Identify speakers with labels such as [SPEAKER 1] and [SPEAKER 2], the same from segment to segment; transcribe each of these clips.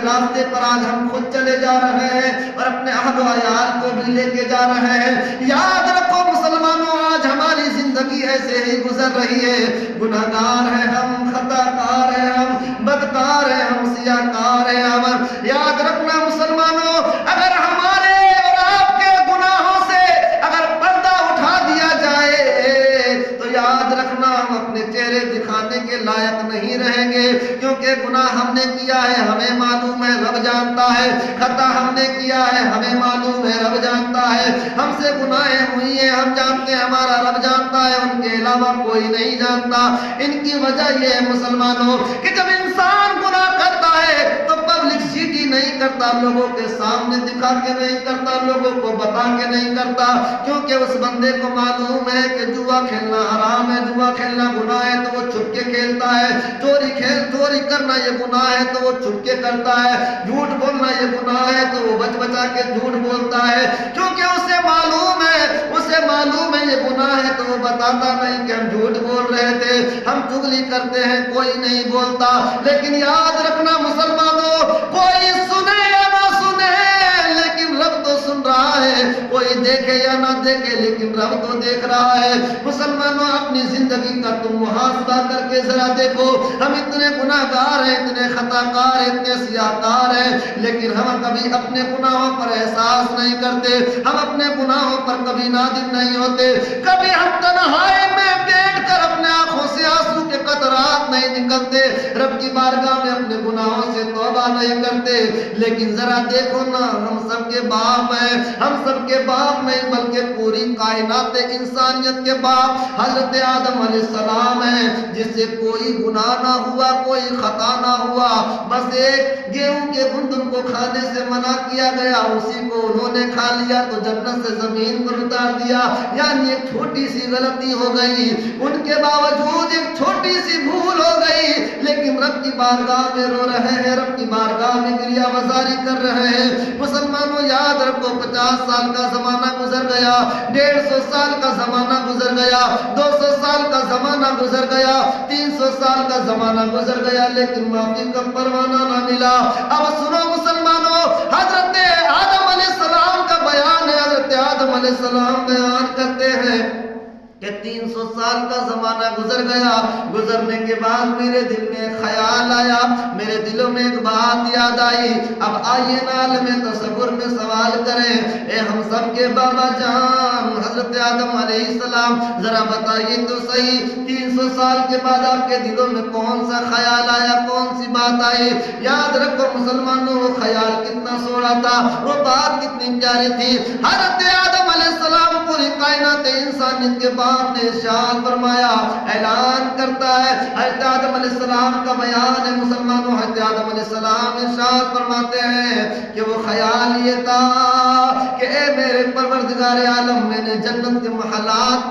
[SPEAKER 1] راستے پر آج ہم خود چلے جا رہے ہیں اور اپنے اہل و عیال کو بھی لے کے جا رہے ہیں۔ یاد رکھو مسلمانوں، آج ہماری زندگی ایسے ہی گزر رہی ہے، گناہ گار ہیں ہم، خطا کار ہیں ہم، بدکار ہیں ہم، سیاہ کار ہیں ہم۔ یاد رکھنا مسلمانوں، اگر ہمارے اور آپ کے گناہوں سے اگر پردہ اٹھا دیا جائے تو یاد رکھنا ہم اپنے چہرے دکھانے کے لائق نہیں رہیں گے، کیونکہ گناہ ہم نے کیا ہے ہمیں معلوم ہے، رب جانتا ہے، خطا ہم نے کیا ہے ہمیں معلوم ہے، رب جانتا ہے، ہم سے گناہیں ہوئی ہیں ہم جانتے ہیں، ہمارا رب جانتا ہے، ان کے علاوہ کوئی نہیں جانتا۔ ان کی وجہ یہ ہے مسلمانوں کہ جب انسان گناہ کرتا ہے تو پبلک سٹی نہیں کرتا، لوگوں کے سامنے دکھا کے نہیں کرتا، لوگوں کو بتا کے نہیں کرتا، کیونکہ اس بندے کو معلوم ہے کہ جوا کھیلنا حرام ہے، جوا کھیلنا گناہ ہے تو وہ چھپ کے کھیلتا ہے، چوری کرنا یہ گناہ ہے تو وہ چھپ کے کرتا ہے، جھوٹ بولنا یہ گناہ ہے تو وہ بچ بچا کے جھوٹ بولتا ہے، کیونکہ اسے معلوم ہے یہ گناہ ہے تو وہ بتاتا نہیں کہ ہم جھوٹ بول رہے تھے، ہم چغلی کرتے ہیں، کوئی نہیں بولتا۔ لیکن یاد رکھنا مسلمانوں، کوئی سنے یا نہ سنے لیکن رب تو سن رہا ہے، کوئی دیکھے یا نہ دیکھے لیکن رب تو دیکھ رہا ہے۔ مسلمانوں، اپنی زندگی کا تم محاسبہ کر کے ذرا دیکھو، ہم اتنے گناہ گار ہیں، اتنے خطا کار ہیں، اتنے سیاہ کار ہیں، لیکن ہم کبھی اپنے گناہوں پر احساس نہیں کرتے، ہم اپنے گناہوں پر کبھی نادم نہیں ہوتے، کبھی ہم تنہائی میں بیٹھ کر اپنے آنکھوں سے آنسو کے قطرات نہیں نکلتے، رب کی بارگاہ میں اپنے گناہوں سے توبہ نہیں کرتے۔ لیکن ذرا دیکھو نا، ہم سب کے باپ ہیں، ہم سب کے باپ نہیں بلکہ پوری کائنات انسانیت کے باپ حضرت آدم علیہ السلام ہیں، جس سے کوئی گناہ نہ ہوا، کوئی خطا نہ ہوا، بس ایک گیہوں کے گندم کو کھانے سے منع کیا گیا، اسی کو انہوں نے کھا لیا تو جنت سے زمین پر اتار دیا، یعنی ایک چھوٹی سی غلطی ہو گئی، ان کے باوجود ایک چھوٹی سی بھول ہو گئی، لیکن رب کی بارگاہ میں رو رہے ہیں، رب کی بارگاہ میں گریہ وزاری کر رہے ہیں۔ مسلمانوں، یاد رکھو 50 سال کا زمانہ گزر گیا، 150 سال کا زمانہ گزر گیا، 200 سال کا زمانہ گزر گیا، 300 سال کا زمانہ گزر گیا، لیکن معافی کا پروانہ نہ ملا۔ اب سنو مسلمانوں، حضرت آدم علیہ السلام کا بیان ہے، حضرت آدم علیہ السلام بیان کرتے ہیں کہ 300 سال کا زمانہ گزر گیا، گزرنے کے بعد میرے دل میں خیال آیا، میرے دلوں میں ایک بات یاد آئی۔ اب آئیے نا عالم تصور میں سوال کریں، اے ہم سب کے بابا جان حضرت آدم علیہ السلام، ذرا بتائیے تو صحیح، 300 سال کے بعد آپ کے دلوں میں کون سا خیال آیا، کون سی بات آئی؟ یاد رکھو مسلمانوں، وہ خیال کتنا سوڑا تھا، وہ بات کتنی پیاری تھی۔ حضرت آدم علیہ السلام پوری کائنات انسانیت کے باپ نے ارشاد فرمایا، اعلان کرتا ہے، حضرت آدم علیہ السلام کا بیان ہے مسلمانوں، حضرت آدم علیہ السلام ارشاد فرماتے ہیں کہ وہ خیال یہ تھا کہ اے میرے پروردگار عالم، میں نے جنت کے محلات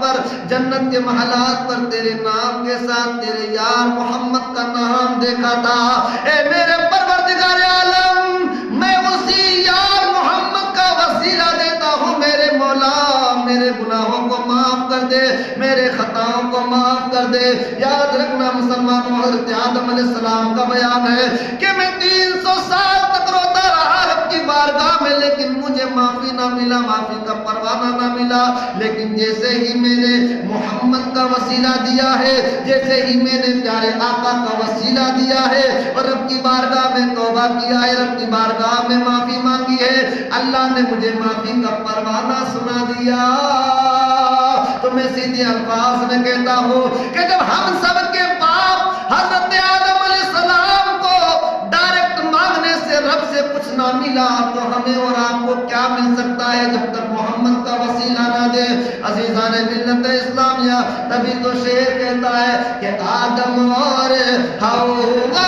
[SPEAKER 1] پر تیرے نام کے ساتھ تیرے یار محمد کا نام دیکھا تھا، اے میرے پروردگار عالم، میں اسی یار محمد کا وسیلہ دیتا ہوں، میرے مولا میرے گناہوں کو معاف کر دے، میرے خطاؤں کو معاف کر دے۔ یاد رکھنا مسلمانوں، حضرت آدم علیہ السلام کا بیان ہے کہ میں 300 سال تک روتا رہا رب کی بارگاہ میں، لیکن مجھے معافی نہ ملا، معافی کا پروانہ نہ ملا، لیکن جیسے ہی میں نے محمد کا وسیلہ دیا ہے، جیسے ہی میں نے پیارے آقا کا وسیلہ دیا ہے اور رب کی بارگاہ میں توبہ کیا ہے، رب کی بارگاہ میں معافی مانگی ہے، اللہ نے مجھے معافی کا پروانہ سنا دیا۔ تو میں سیدھے الفاظ میں کہتا ہوں کہ جب ہم سب کے باپ حضرت آدم علیہ السلام کو ڈائریکٹ مانگنے سے رب سے کچھ نہ ملا، تو ہمیں اور آپ کو کیا مل سکتا ہے جب تک محمد کا وسیلہ نہ دے؟ عزیزان ملت اسلامیہ، تبھی تو شعر کہتا ہے کہ آدم اور حوا